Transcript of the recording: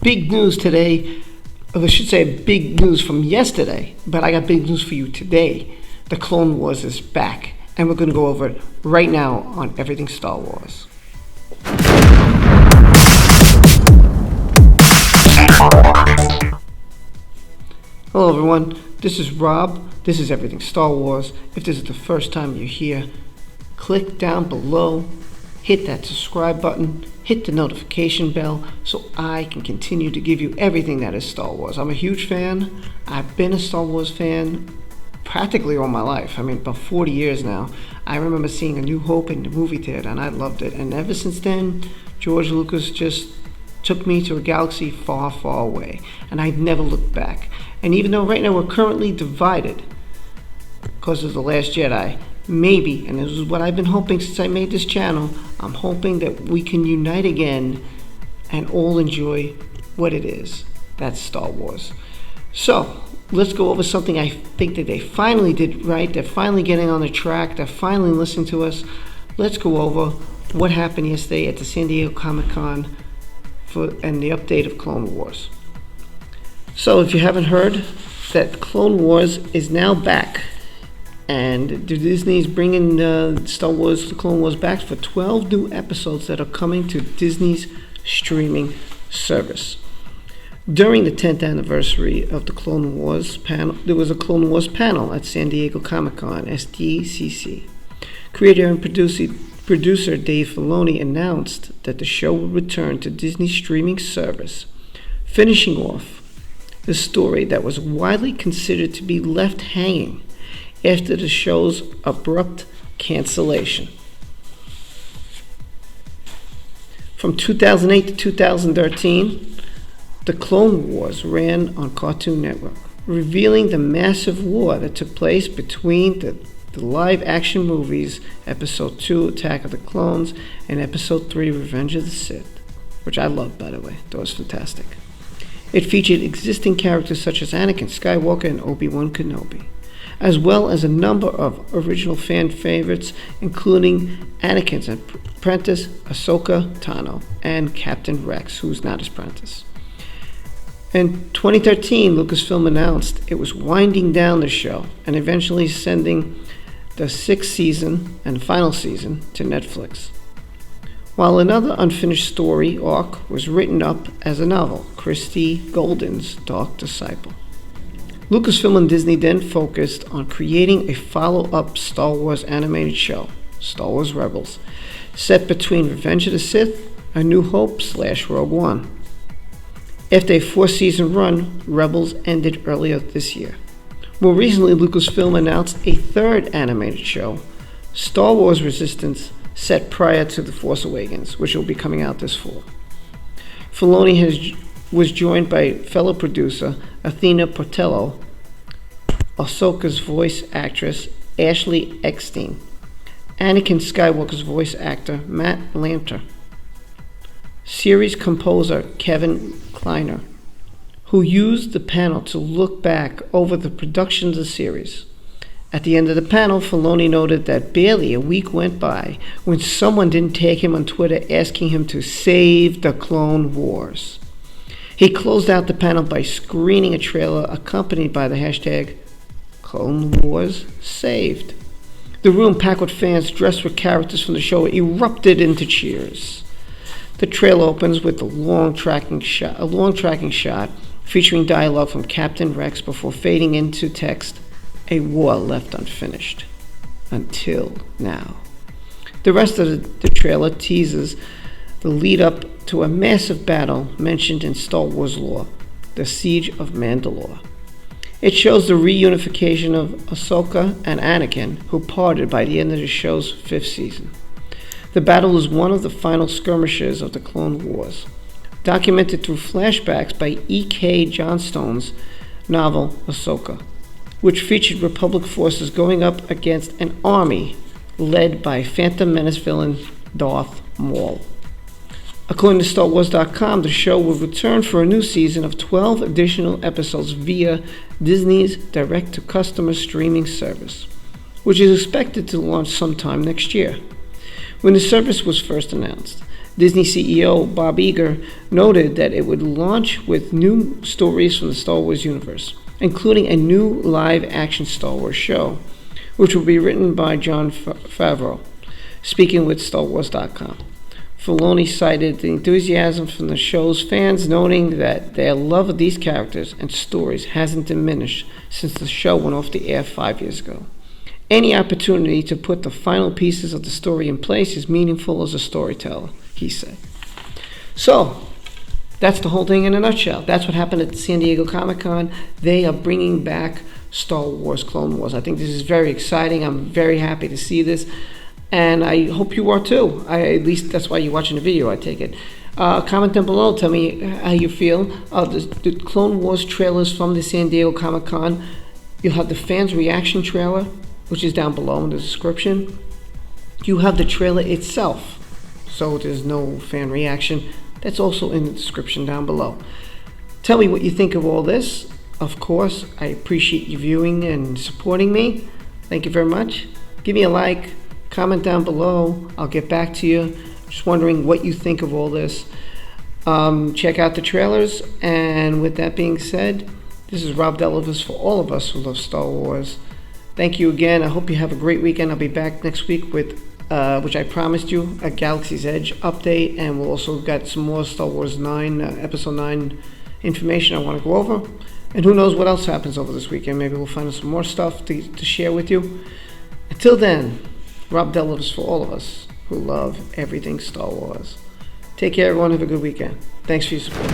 big news today, or I should say big news from yesterday, but I got big news for you today. The Clone Wars is back, and we're going to go over it right now on Everything Star Wars. Hello everyone, this is Rob. This is Everything Star Wars. If this is the first time you're here, click down below, hit that subscribe button, hit the notification bell so I can continue to give you everything that is Star Wars. I'm a huge fan. I've been a Star Wars fan practically all my life. I mean, about 40 years now. I remember seeing A New Hope in the movie theater and I loved it. And ever since then, George Lucas just took me to a galaxy far, far away. And I've never looked back. And even though right now we're currently divided because of The Last Jedi, maybe, and this is what I've been hoping since I made this channel, I'm hoping that we can unite again and all enjoy what it is. That's Star Wars. So, let's go over something I think that they finally did right. They're finally getting on the track. They're finally listening to us. Let's go over what happened yesterday at the San Diego Comic-Con and the update of Clone Wars. So, if you haven't heard, that Clone Wars is now back. And Disney's bringing Star Wars, the Clone Wars back for 12 new episodes that are coming to Disney's streaming service. During the 10th anniversary of the Clone Wars panel, there was a Clone Wars panel at San Diego Comic-Con, SDCC. Creator and producer Dave Filoni announced that the show would return to Disney's streaming service, finishing off the story that was widely considered to be left hanging after the show's abrupt cancellation. From 2008 to 2013, The Clone Wars ran on Cartoon Network, revealing the massive war that took place between the live-action movies Episode 2, Attack of the Clones, and Episode 3, Revenge of the Sith, which I loved, by the way. That was fantastic. It featured existing characters such as Anakin Skywalker and Obi-Wan Kenobi, as well as a number of original fan favorites, including Anakin's apprentice, Ahsoka Tano, and Captain Rex, who's not his apprentice. In 2013, Lucasfilm announced it was winding down the show and eventually sending the 6th season and final season to Netflix. While another unfinished story arc was written up as a novel, Christie Golden's Dark Disciple. Lucasfilm and Disney then focused on creating a follow-up Star Wars animated show, Star Wars Rebels, set between Revenge of the Sith, A New Hope / Rogue One. After a 4-season run, Rebels ended earlier this year. More recently, Lucasfilm announced a 3rd animated show, Star Wars Resistance, set prior to The Force Awakens, which will be coming out this fall. Filoni was joined by fellow producer Athena Portello, Ahsoka's voice actress Ashley Eckstein, Anakin Skywalker's voice actor Matt Lanter, series composer Kevin Kleiner, who used the panel to look back over the production of the series. At the end of the panel, Filoni noted that barely a week went by when someone didn't tag him on Twitter asking him to save the Clone Wars. He closed out the panel by screening a trailer accompanied by the hashtag Clone Wars Saved. The room, packed with fans dressed with characters from the show, erupted into cheers. The trailer opens with a long tracking shot featuring dialogue from Captain Rex before fading into text, "A war left unfinished. Until now." The rest of the trailer teases the lead up to a massive battle mentioned in Star Wars lore, the Siege of Mandalore. It shows the reunification of Ahsoka and Anakin, who parted by the end of the show's 5th season. The battle is one of the final skirmishes of the Clone Wars, documented through flashbacks by E.K. Johnstone's novel Ahsoka, which featured Republic forces going up against an army led by Phantom Menace villain Darth Maul. According to StarWars.com, the show will return for a new season of 12 additional episodes via Disney's direct-to-customer streaming service, which is expected to launch sometime next year. When the service was first announced, Disney CEO Bob Iger noted that it would launch with new stories from the Star Wars universe, including a new live-action Star Wars show, which will be written by Jon Favreau, speaking with StarWars.com. Filoni cited the enthusiasm from the show's fans, noting that their love of these characters and stories hasn't diminished since the show went off the air 5 years ago. Any opportunity to put the final pieces of the story in place is meaningful as a storyteller, he said. So, that's the whole thing in a nutshell. That's what happened at San Diego Comic-Con. They are bringing back Star Wars Clone Wars. I think this is very exciting. I'm very happy to see this. And I hope you are too. At least that's why you're watching the video, I take it. Comment down below. Tell me how you feel. The Clone Wars trailers from the San Diego Comic-Con. You'll have the fans' reaction trailer, which is down below in the description. You have the trailer itself, so there's no fan reaction. That's also in the description down below. Tell me what you think of all this. Of course, I appreciate you viewing and supporting me. Thank you very much. Give me a like, comment down below. I'll get back to you. Just wondering what you think of all this. Check out the trailers. And with that being said, this is Rob Delavis for all of us who love Star Wars. Thank you again. I hope you have a great weekend. I'll be back next week with, which I promised you, a Galaxy's Edge update. And we'll also got some more Star Wars 9, Episode 9 information I want to go over. And who knows what else happens over this weekend. Maybe we'll find some more stuff to share with you. Until then, Rob Delavis for all of us who love everything Star Wars. Take care, everyone. Have a good weekend. Thanks for your support.